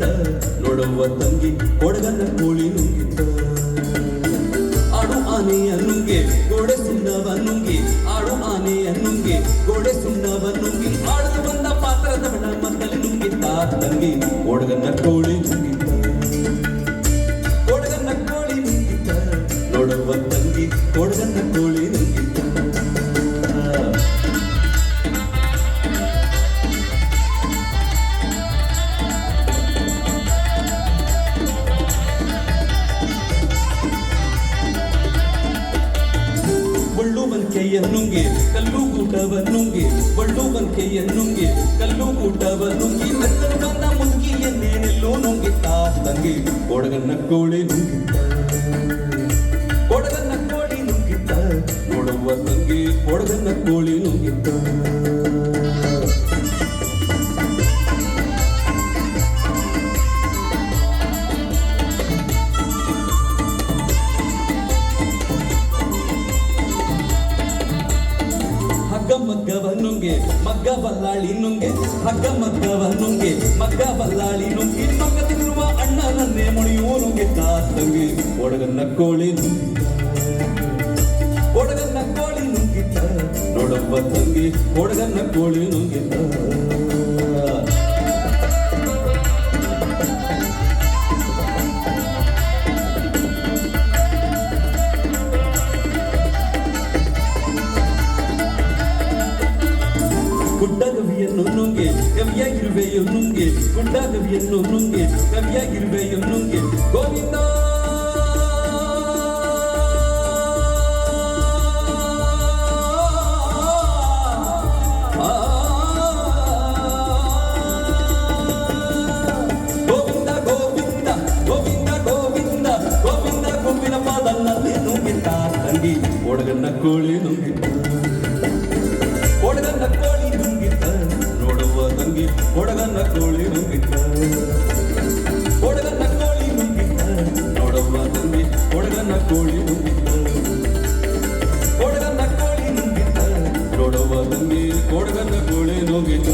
ನುಂಗಿತ್ತ ನೋಡುವ ತಂಗಿ ಕೊಡಗನ ಕೋಳಿ ನುಂಗಿತ್ತ ಆಡು ಆನೆಯ ನುಂಗೆ ಗೋಡೆ ಸುಣ್ಣವ ನುಂಗಿ ಆಡು ಆನೆಯ ನುಂಗೆ ಗೋಡೆ ಸುಣ್ಣವ ನುಂಗಿ ಆಡಲು ಬಂದ ಪಾತ್ರದ ಬಣ ಮಕ್ಕಳು ನುಂಗಿತ್ತ ತಂಗಿ ಕೊಡಗನ ಕೋಳಿ ನುಂಗಿತ್ತ ಕೊಡಗನ ಕೋಳಿ ನುಂಗಿತ್ತ ನೋಡುವ ತಂಗಿ ಕೊಡಗನ ಕೋಳಿ ನುಂಗಿತ್ತ ನುಂಗೆ ಕಲ್ಲು ಕೂಟವ ನುಂಗೆ ಬಳ್ಳು ಬಂಕೆಯ ನುಂಗೆ ಕಲ್ಲು ಕೂಟವ ನುಂಗಿ ಬೆತ್ತರು ಬಂದ ಮುದುಕಿಯನ್ನೇನೆಲ್ಲೋ ನುಂಗಿತ್ತ ತಂಗಿ ಕೊಡಗನ್ನ ಕೋಳಿ ನುಂಗಿತ್ತ ಕೊಡಗನ್ನ ಕೋಳಿ ನುಂಗಿತ್ತ ನೋಡುವ ತಂಗಿ ಕೊಡಗನ್ನ ಕೋಳಿ ನುಂಗಿತ್ತ ಮಗ್ಗವ ನುಂಗೆ ಮಗ್ಗ ಬಲ್ಲಾಳಿ ನುಂಗೆ ಹಗ್ಗ ಮಗ್ಗವ ನುಂಗೆ ಮಗ್ಗ ಬಲ್ಲಾಳಿ ನುಂಗಿ ಮಗ್ಗ ತಿನ್ನುವ ಅಣ್ಣನನ್ನೇ ಮುಣಿಯುವ ನುಂಗಿತ್ತ ತಂಗಿ ಕೊಡಗನ್ನ ಕೋಳಿ ನುಂಗಿತ್ತ ಕೊಡಗನ್ನ ಕೋಳಿ ನುಂಗಿತ್ತ ನೋಡಪ್ಪ ತಂಗಿ ಕೊಡಗನ್ನ ಕೋಳಿ ನುಂಗಿತ್ತ ಗುಡ್ಡಗವಿಯನ್ನು ನುಂಗೆ ಕವಿಯಾಗಿರುವೆಯು ನುಂಗೆ ಗುಡ್ಡಗವಿಯನ್ನು ನುಂಗೆ ಕವಿಯಾಗಿರುವೆಯು ನುಂಗೆ ಗೋವಿಂದ ಗೋವಿಂದ ಗೋವಿಂದ ಗೋವಿಂದ ಗೋವಿಂದ ಗೋವಿಂದ ಗೋವಿನ ಪಾದನ್ನಲ್ಲಿ ನುಂಗಿತ್ತ ತಂಗಿ ಕೊಡಗನ್ನ ಕೋಳಿ ನುಂಗಿತ್ತ ಕೊಡಗನ್ನ ಕೋಳಿ ನುಂಗಿತ್ತ ನೋಡುವ ತಂಗಿ ಕೊಡಗನ್ನ ಕೋಳಿ ನುಂಗಿತ್ತ ಕೊಡಗನ್ನ ಕೋಳಿ ನುಂಗಿತ್ತ ನೋಡುವ ತಂಗಿ ಕೊಡಗನ್ನ ಕೋಳಿ ನುಂಗಿತ್ತ ಕೊಡಗನ್ನ ಕೋಳಿ ನುಂಗಿತ್ತ ನೋಡುವ ತಂಗಿ ಕೊಡಗನ್ನ ಕೋಳಿ ನುಂಗಿತ್ತ